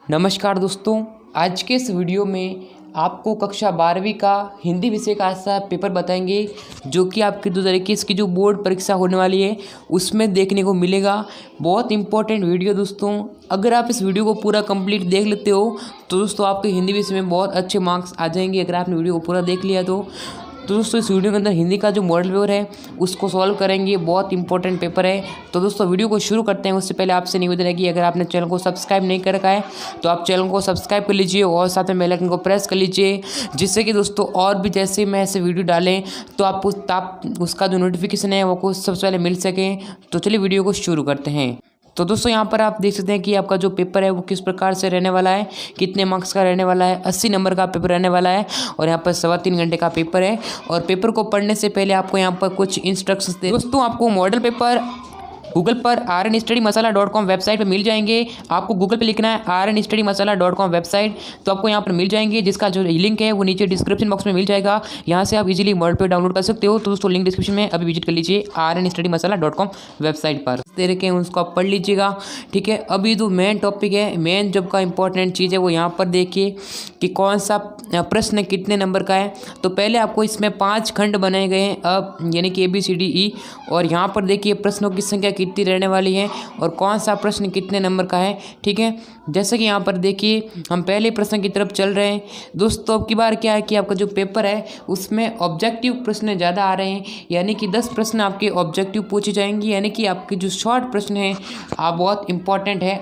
नमस्कार दोस्तों, आज के इस वीडियो में आपको कक्षा 12वीं का हिंदी विषय का ऐसा पेपर बताएंगे जो कि आपकी 2021 की जो बोर्ड परीक्षा होने वाली है उसमें देखने को मिलेगा। बहुत इंपॉर्टेंट वीडियो दोस्तों, अगर आप इस वीडियो को पूरा कंप्लीट देख लेते हो तो दोस्तों आपके हिंदी विषय में बहुत अच्छे मार्क्स आ जाएंगे अगर आपने वीडियो को पूरा देख लिया तो दोस्तों इस वीडियो के अंदर हिंदी का जो मॉडल पेपर है उसको सॉल्व करेंगे। बहुत इंपॉर्टेंट पेपर है। तो दोस्तों वीडियो को शुरू करते हैं। उससे पहले आपसे निवेदन है कि अगर आपने चैनल को सब्सक्राइब नहीं कर रखा है तो आप चैनल को सब्सक्राइब कर लीजिए और साथ में बेल आइकन को प्रेस कर लीजिए, जिससे कि दोस्तों और भी जैसे मैं ऐसे वीडियो डालें तो आप उसका जो नोटिफिकेशन है वो को सबसे पहले मिल सके। तो चलिए वीडियो को शुरू करते हैं। तो दोस्तों यहाँ पर आप देख सकते हैं कि आपका जो पेपर है वो किस प्रकार से रहने वाला है, कितने मार्क्स का रहने वाला है। 80 नंबर का पेपर रहने वाला है और यहाँ पर 3.25 घंटे का पेपर है। और पेपर को पढ़ने से पहले आपको यहाँ पर कुछ इंस्ट्रक्शंस दे दोस्तों, आपको मॉडल पेपर गूगल पर rnstudymasala.com वेबसाइट पे मिल जाएंगे। आपको गूगल पे लिखना है rnstudymasala.com वेबसाइट, तो आपको यहाँ पर मिल जाएंगे, जिसका जो लिंक है वो नीचे डिस्क्रिप्शन बॉक्स में मिल जाएगा। यहाँ से आप इजीली मॉडल पे डाउनलोड कर सकते हो। तो दोस्तों लिंक डिस्क्रिप्शन में अभी विजिट कर लीजिए rnstudymasala.com वेबसाइट पर दे रखे हैं, उसको आप पढ़ लीजिएगा। ठीक है, अभी जो मेन टॉपिक है, मेन जब का इंपॉर्टेंट चीज़ है वो यहाँ पर देखिए कि कौन सा प्रश्न कितने नंबर का है। तो पहले आपको इसमें 5 खंड बनाए गए हैं अब, यानी कि ABCDE, और यहाँ पर देखिए प्रश्नों की संख्या कितनी रहने वाली है और कौन सा प्रश्न कितने नंबर का है। ठीक है, जैसे कि यहाँ पर देखिए हम पहले प्रश्न की तरफ चल रहे हैं। दोस्तों अब की बार क्या है कि आपका जो पेपर है उसमें ऑब्जेक्टिव प्रश्न ज़्यादा आ रहे हैं, यानी कि 10 प्रश्न आपके ऑब्जेक्टिव पूछे जाएंगे, यानी कि आपके जो शॉर्ट प्रश्न हैं आप बहुत इंपॉर्टेंट है,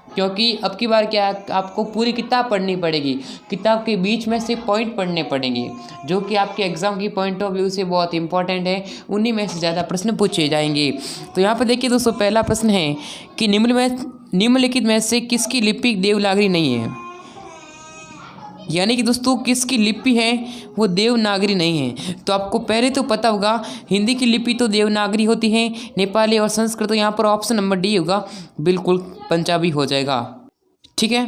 क्योंकि अब की बार क्या है आपको पूरी किताब पढ़नी पड़ेगी। किताब के बीच में से पॉइंट पढ़ने पड़ेंगे जो कि आपके एग्ज़ाम की पॉइंट ऑफ व्यू से बहुत इंपॉर्टेंट है। उन्हीं में से ज़्यादा प्रश्न पूछे जाएंगे। तो यहाँ पर देखिए दोस्तों, पहला प्रश्न है कि निम्नलिखित में से किसकी लिपि देवनागरी नहीं है, यानी कि दोस्तों किसकी लिपि है वो देवनागरी नहीं है। तो आपको पहले तो पता होगा हिंदी की लिपि तो देवनागरी होती है, नेपाली और संस्कृत। तो यहाँ पर ऑप्शन नंबर डी होगा, बिल्कुल पंजाबी हो जाएगा। ठीक है,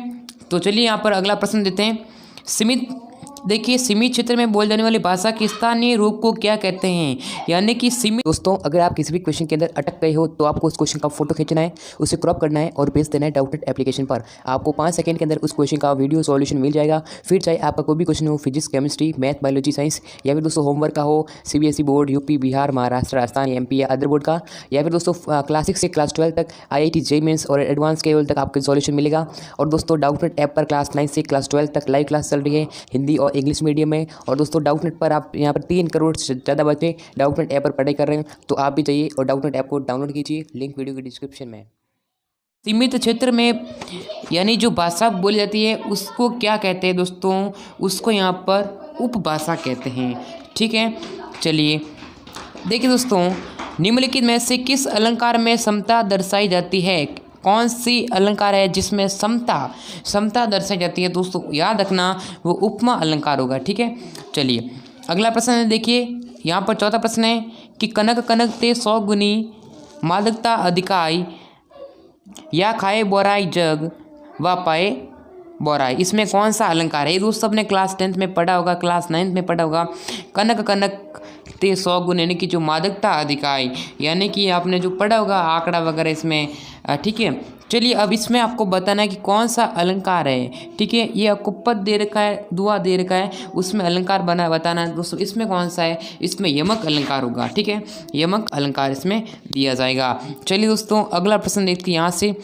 तो चलिए यहाँ पर अगला प्रश्न देते हैं। सीमित क्षेत्र में बोले जाने वाली भाषा के स्थानीय रूप को क्या कहते हैं, यानी कि सीमित। दोस्तों अगर आप किसी भी क्वेश्चन के अंदर अटक गए हो तो आपको उस क्वेश्चन का फोटो खींचना है, उसे क्रॉप करना है और भेज देना है डाउटनेट एप्लीकेशन पर। आपको 5 सेकंड के अंदर उस क्वेश्चन का वीडियो सॉल्यूशन मिल जाएगा। फिर चाहे आपका कोई भी क्वेश्चन हो, physics, chemistry, math, biology, science, या फिर दोस्तों होमवर्क का हो, CBSE board, UP, Bihar, Maharashtra, Rajasthan, MP या अदर बोर्ड का, या फिर दोस्तों क्लास 6 से क्लास 12 तक IIT, JEE मेंस और एडवांस के लेवल तक आपको सॉल्यूशन मिलेगा। और दोस्तों डाउटनेट ऐप पर क्लास 9 से क्लास 12 तक लाइव क्लास चल रही है हिंदी और इंग्लिश मीडियम में। और दोस्तों डाउटनेट पर आप यहाँ पर 3 करोड़ से ज़्यादा बच्चे डाउटनेट ऐप पर पढ़ाई कर रहे हैं, तो आप भी जाइए और डाउटनेट ऐप को डाउनलोड कीजिए, लिंक वीडियो के डिस्क्रिप्शन में। सीमित क्षेत्र में यानी जो भाषा बोली जाती है उसको क्या कहते हैं दोस्तों, उसको यहाँ पर उपभाषा कहते हैं। ठीक है, चलिए देखिए दोस्तों, निम्नलिखित में से किस अलंकार में समता दर्शाई जाती है, कौन सी अलंकार है जिसमें समता दर्शाई जाती है। दोस्तों याद रखना वो उपमा अलंकार होगा। ठीक है, चलिए अगला प्रश्न है, देखिए यहाँ पर चौथा प्रश्न है कि कनक कनक ते 100 गुनी मादकता अधिकाई, या खाए बोराई जग व पाए बोराई, इसमें कौन सा अलंकार है। ये दोस्तों अपने क्लास 10th में पढ़ा होगा, क्लास 9th में पढ़ा होगा। कनक कनक ते 100 गुण, यानी कि जो मादकता अधिकाई, यानी कि आपने जो पढ़ा होगा आंकड़ा वगैरह इसमें। ठीक है, चलिए अब इसमें आपको बताना है कि कौन सा अलंकार है। ठीक है, ये आपको पद दे रखा है, दुआ दे रखा है, उसमें अलंकार बताना है दोस्तों। इसमें कौन सा है, इसमें यमक अलंकार होगा। ठीक है, यमक अलंकार इसमें दिया जाएगा। चलिए दोस्तों अगला प्रश्न देखते हैं यहाँ से।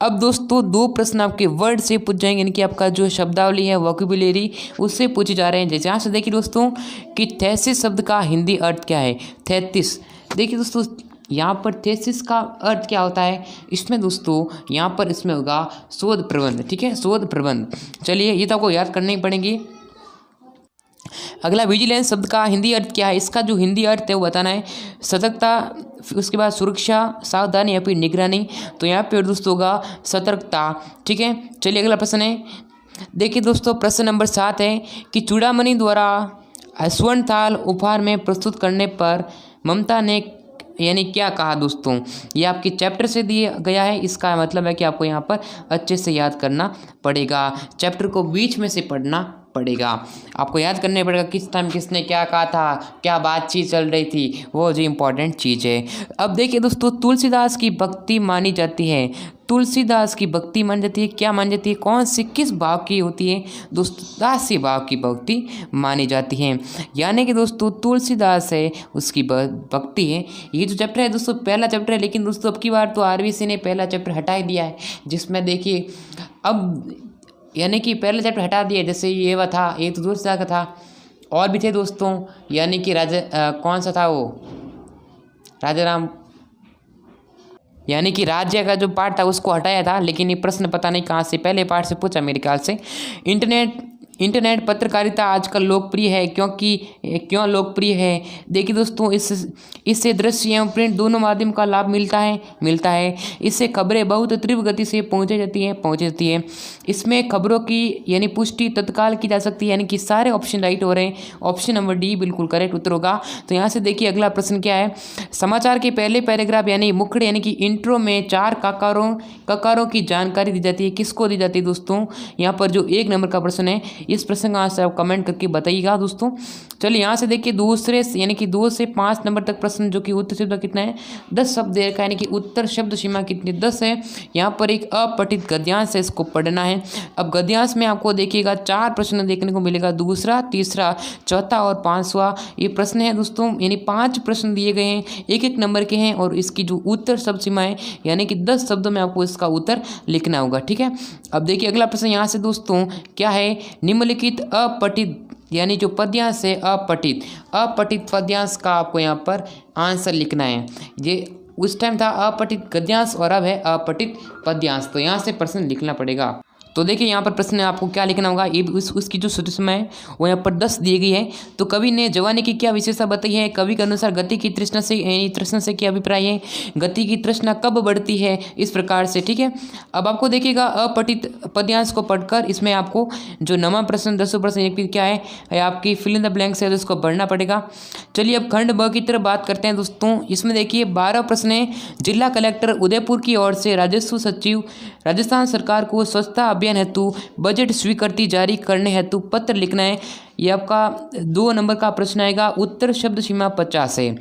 अब दोस्तों 2 प्रश्न आपके वर्ड से पूछ जाएंगे, यानी कि आपका जो शब्दावली है वोकैबुलरी उससे पूछे जा रहे हैं। जैसे यहाँ से देखिए दोस्तों कि थेसिस शब्द का हिंदी अर्थ क्या है, 33। देखिए दोस्तों यहाँ पर थेसिस का अर्थ क्या होता है, इसमें दोस्तों यहाँ पर इसमें होगा शोध प्रबंध। ठीक है, शोध प्रबंध। चलिए ये तो आपको याद करनी पड़ेगी। अगला विजिलेंस शब्द का हिंदी अर्थ क्या है, इसका जो हिंदी अर्थ है वो बताना है। सतर्कता, उसके बाद सुरक्षा, सावधानी या फिर निगरानी। तो यहाँ पे दोस्तों होगा सतर्कता। ठीक है, चलिए अगला प्रश्न है, देखिए दोस्तों प्रश्न नंबर 7 है कि चूड़ामणि द्वारा स्वर्ण थाल उपहार में प्रस्तुत करने पर ममता ने यानी क्या कहा। दोस्तों ये आपके चैप्टर से दिया गया है, इसका मतलब है कि आपको यहाँ पर अच्छे से याद करना पड़ेगा, चैप्टर को बीच में से पढ़ना पड़ेगा। आपको याद करना पड़ेगा किस टाइम किसने क्या कहा था, क्या बातचीत चल रही थी, वो जो इम्पोर्टेंट चीज़ है। अब देखिए दोस्तों, तुलसीदास की भक्ति मानी जाती है। तुलसीदास की भक्ति मानी जाती है, क्या मानी जाती है, कौन सी किस भाव की होती है दोस्तों, दासी भाव की भक्ति मानी जाती है। यानी कि दोस्तों तुलसीदास है उसकी भक्ति है। ये जो चैप्टर है दोस्तों पहला चैप्टर है, लेकिन दोस्तों अब की बार तो आरबीसी ने पहला चैप्टर हटा ही दिया है, जिसमें देखिए अब यानी कि पहला चैप्टर हटा दिया। जैसे ये वह था, ये तो तुलसीदास का था, और भी थे दोस्तों, यानी कि कौन सा था वो, राजा राम, यानी कि राज्य का जो पार्ट था उसको हटाया था। लेकिन ये प्रश्न पता नहीं कहाँ से पहले पार्ट से पूछा मेरे ख्याल से। इंटरनेट पत्रकारिता आजकल लोकप्रिय है, क्यों लोकप्रिय है, देखिए दोस्तों इससे दृश्य एवं प्रिंट दोनों माध्यम का लाभ मिलता है। इससे खबरें बहुत तीव्र गति से पहुँच जाती है। इसमें खबरों की यानी पुष्टि तत्काल की जा सकती है, यानी कि सारे ऑप्शन राइट हो रहे हैं। ऑप्शन नंबर डी बिल्कुल करेक्ट उत्तर होगा। तो यहाँ से देखिए अगला प्रश्न क्या है, समाचार के पहले पैराग्राफ यानी मुखड़े यानी कि इंट्रो में 4 ककारों की जानकारी दी जाती है। किसको दी जाती है दोस्तों, यहाँ पर जो 1 नंबर का प्रश्न है, इस प्रश्न का आंसर आप कमेंट करके बताइएगा दोस्तों। चलिए यहाँ से देखिए दूसरे यानी कि 2 से 5 नंबर तक प्रश्न, जो कि उत्तर शब्द कितना है 10 शब्द दे रखा है, यानी कि उत्तर शब्द सीमा कितनी 10 है। यहाँ पर एक अपठित गद्यांश है, इसको पढ़ना है। अब गद्यांश में आपको देखिएगा 4 प्रश्न देखने को मिलेगा, दूसरा, तीसरा, चौथा और 5वां ये प्रश्न है दोस्तों, यानी 5 प्रश्न दिए गए हैं, 1-1 नंबर के हैं, और इसकी जो उत्तर शब्द सीमा है यानी कि 10 शब्दों में आपको इसका उत्तर लिखना होगा, ठीक है। अब देखिए अगला प्रश्न यहाँ से दोस्तों क्या है, निम्नलिखित अपठित यानी जो पद्यांश है अपठित पद्यांश का आपको यहाँ पर आंसर लिखना है। ये उस टाइम था अपठित गद्यांश और अब है अपठित पद्यांश, तो यहाँ से प्रश्न लिखना पड़ेगा। तो देखिए यहाँ पर प्रश्न आपको क्या लिखना होगा, ये उसकी जो सूचना है वो यहाँ पर 10 दी गई है। तो कवि ने जवानी की क्या विशेषता बताई है, कवि के अनुसार गति की तृष्णा से क्या अभिप्राय है, गति की तृष्णा कब बढ़ती है, इस प्रकार से, ठीक है। अब आपको देखिएगा अपठित पद्यांश को पढ़कर इसमें आपको जो नवा प्रश्न 10 प्रश्न एक क्या है आपकी फिल इन द ब्लैंक्स है, तो इसको पढ़ना पड़ेगा। चलिए अब खंड ब की तरफ बात करते हैं दोस्तों। इसमें देखिए 12 प्रश्न है। जिला कलेक्टर उदयपुर की ओर से राजस्व सचिव राजस्थान सरकार को स्वच्छता अभियान हेतु बजट स्वीकृति जारी करने हेतु पत्र लिखना है। ये आपका 2 नंबर का प्रश्न आएगा, उत्तर शब्द सीमा 50 है।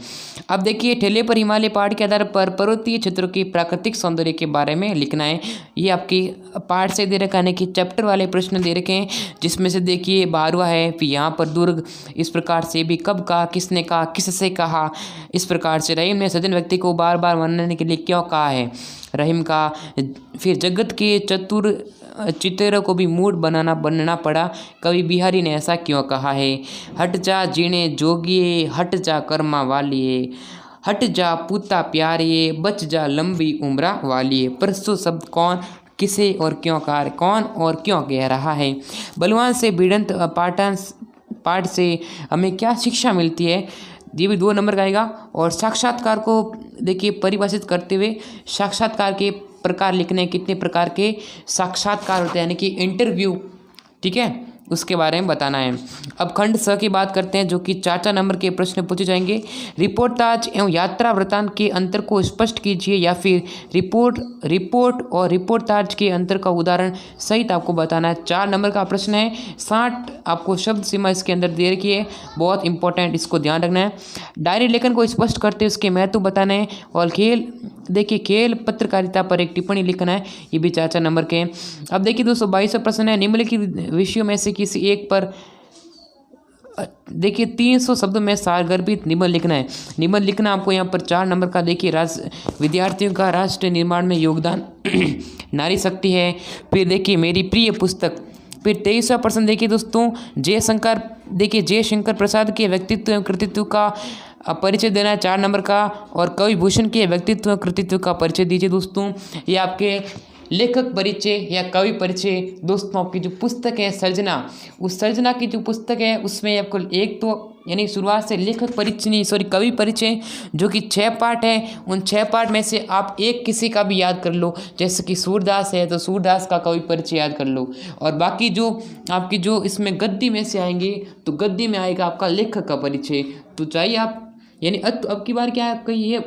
अब देखिए ठेले पर हिमालय पहाड़ के आधार पर पर्वतीय क्षेत्रों की प्राकृतिक सौंदर्य के बारे में लिखना है। ये आपकी पार्ट से दे रखा है कि चैप्टर वाले प्रश्न दे रखे हैं, जिसमें से देखिए 12वां है, फिर यहाँ पर दुर्ग, इस प्रकार से भी कब कहा, किसने कहा, किससे कहा, इस प्रकार से रहीम ने सज्जन व्यक्ति को बार बार मानने के लिए क्यों कहा है, रहीम का। फिर जगत के चतुर चित्रों को भी मूड बनना पड़ा, कवि बिहारी ने ऐसा क्यों कहा है। हट जा जीने जोगिए, हट जा कर्मा वालिए, हट जा पूता प्यारिए, बच जा लंबी उम्र वालिए। प्रस्तुत शब्द कौन, किसे और क्यों कहा, कौन और क्यों कह रहा है। बलवान से भिड़ंत पाठ से हमें क्या शिक्षा मिलती है, ये भी 2 नंबर का आएगा। और साक्षात्कार को देखिए परिभाषित करते हुए साक्षात्कार के प्रकार लिखने, कितने प्रकार के साक्षात्कार होते हैं यानी कि इंटरव्यू, ठीक है, उसके बारे में बताना है। अब खंड स की बात करते हैं, जो कि 4 नंबर के प्रश्न पूछे जाएंगे। रिपोर्टाज एवं यात्रा वृत्तांत के अंतर को स्पष्ट कीजिए, या फिर रिपोर्ट और रिपोर्टाज के अंतर का उदाहरण सहित आपको बताना है। 4 नंबर का प्रश्न है। 60 आपको शब्द सीमा इसके अंदर दे रखी है, बहुत इंपॉर्टेंट, इसको ध्यान रखना है। डायरी लेखन को स्पष्ट करते उसके महत्व बताना है। और खेल पत्रकारिता पर एक टिप्पणी लिखना है, ये भी 4 नंबर के हैं। अब देखिए दोस्तों 22वां प्रश्न है, निम्नलिखित विषयों में से किसी एक पर देखिए 300 शब्दों में सारगर्भित निबंध लिखना है। निबंध लिखना आपको यहाँ पर 4 नंबर का। देखिए विद्यार्थियों का राष्ट्र निर्माण में योगदान नारी शक्ति है। फिर देखिए मेरी प्रिय पुस्तक। फिर 23वां प्रश्न देखिए दोस्तों जय शंकर प्रसाद के व्यक्तित्व एवं कृतित्व का परिचय देना है, 4 नंबर का। और कवि भूषण के व्यक्तित्व कृतित्व का परिचय दीजिए दोस्तों। ये आपके लेखक परिचय या कवि परिचय दोस्तों, आपकी जो पुस्तक है सर्जना, उस सर्जना की जो पुस्तक है उसमें आपको एक तो यानी शुरुआत से लेखक परिचय कवि परिचय, जो कि 6 पार्ट है। उन 6 पार्ट में से आप एक किसी का भी याद कर लो, जैसे कि सूरदास है तो सूरदास का कवि परिचय याद कर लो। और बाकी जो आपकी जो इसमें गद्दी में से आएंगे तो गद्दी में आएगा आपका लेखक का परिचय। तो चाहिए आप यानी अब की बार क्या कही है,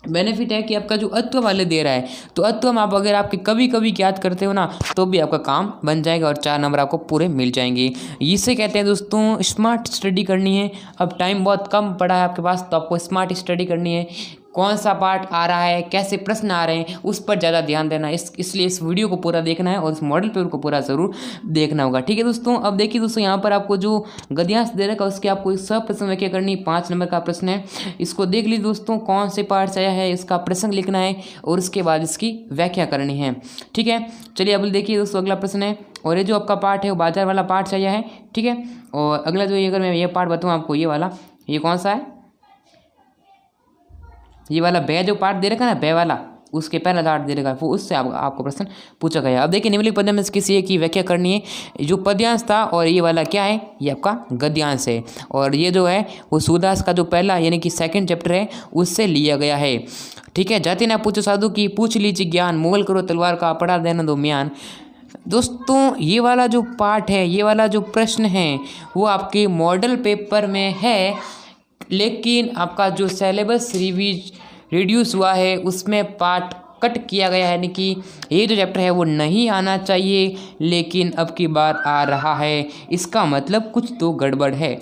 बेनिफिट है कि आपका जो अत्वम वाले दे रहा है, तो अत्वम आप अगर आपके कभी कभी याद करते हो ना, तो भी आपका काम बन जाएगा और 4 नंबर आपको पूरे मिल जाएंगे। इसे कहते हैं दोस्तों स्मार्ट स्टडी करनी है। अब टाइम बहुत कम पड़ा है आपके पास, तो आपको स्मार्ट स्टडी करनी है। कौन सा पार्ट आ रहा है, कैसे प्रश्न आ रहे हैं, उस पर ज़्यादा ध्यान देना है। इसलिए इस वीडियो को पूरा देखना है और इस मॉडल पेपर को पूरा ज़रूर देखना होगा। ठीक है दोस्तों, अब देखिए दोस्तों, यहाँ पर आपको जो गद्यांश दे रखा है उसके आपको सब प्रश्न व्याख्या करनी। 5 नंबर का प्रश्न है, इसको देख लीजिए दोस्तों, कौन से पार्ट से आया है, इसका प्रसंग लिखना है और उसके बाद इसकी व्याख्या करनी है। ठीक है, चलिए अब देखिए दोस्तों, अगला प्रश्न है, और ये जो आपका पार्ट है वो बाजार वाला पार्ट से आया है। ठीक है, और अगला जो अगर मैं ये पार्ट बताऊँ आपको, ये वाला, ये कौन सा है, ये वाला बै जो पार्ट दे रखा है ना, बै वाला, उसके पहला पार्ट दे रखा है, वो उससे आपको प्रश्न पूछा गया। अब देखिए निम्नलिखित पद्यांश में किसी एक की व्याख्या करनी है। जो पद्यांश था और ये वाला क्या है, ये आपका गद्यांश है, और ये जो है वो सूरदास का जो पहला यानी कि सेकंड चैप्टर है उससे लिया गया है। ठीक है, जाति ना पूछो साधु की, पूछ लीजिए ज्ञान, मोल करो तलवार का, पढ़ा देना दो म्यान। दोस्तों ये वाला जो पार्ट है, ये वाला जो प्रश्न है वो आपके मॉडल पेपर में है, लेकिन आपका जो सिलेबस रिड्यूस हुआ है उसमें पार्ट कट किया गया है, यानी कि ये जो चैप्टर है वो नहीं आना चाहिए, लेकिन अब की बार आ रहा है। इसका मतलब कुछ तो गड़बड़ है।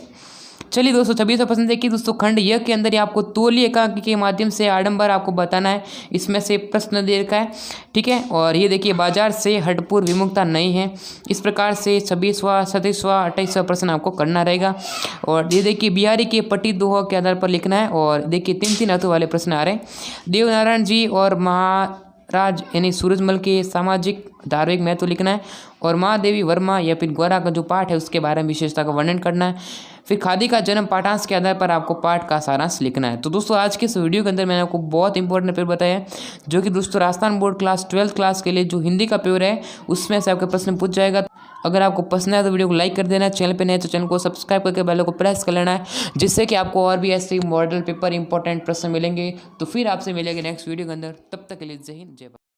चलिए दोस्तों, 26वां प्रश्न देखिए दोस्तों, खंड य के अंदर आपको तौलीय एकांकी के माध्यम से आडंबर आपको बताना है। इसमें से प्रश्न दे रखा है। ठीक है, और ये देखिए बाजार से हटपूर विमुखता नहीं है। इस प्रकार से 26वां, 27वां, 28वां प्रश्न आपको करना रहेगा। और ये देखिए बिहारी के पट्टी दोहा के आधार पर लिखना है। और देखिए 3-3 अर्थों वाले प्रश्न आ रहे हैं। देवनारायण जी और महाराज यानी सूरजमल के सामाजिक धार्मिक महत्व लिखना है। और महादेवी वर्मा या फिर गौरा का जो पाठ है उसके बारे में विशेषता का वर्णन करना है। फिर खादी का जन्म पाठांश के आधार पर आपको पाठ का सारांश लिखना है। तो दोस्तों आज के इस वीडियो के अंदर मैंने आपको बहुत इंपॉर्टेंट पेपर बताया है, जो कि दोस्तों Rajasthan board class 12th class के लिए जो हिंदी का पेपर है उसमें से आपका प्रश्न पूछ जाएगा। अगर आपको पसंद है तो वीडियो को लाइक कर देना, चैनल पे नए तो चैनल को सब्सक्राइब करके बेल को प्रेस कर लेना है, जिससे कि आपको और भी ऐसे मॉडल पेपर इंपॉर्टेंट प्रश्न मिलेंगे। तो फिर आपसे मिलेंगे नेक्स्ट वीडियो के अंदर, तब तक के लिए जय हिंद जय भारत।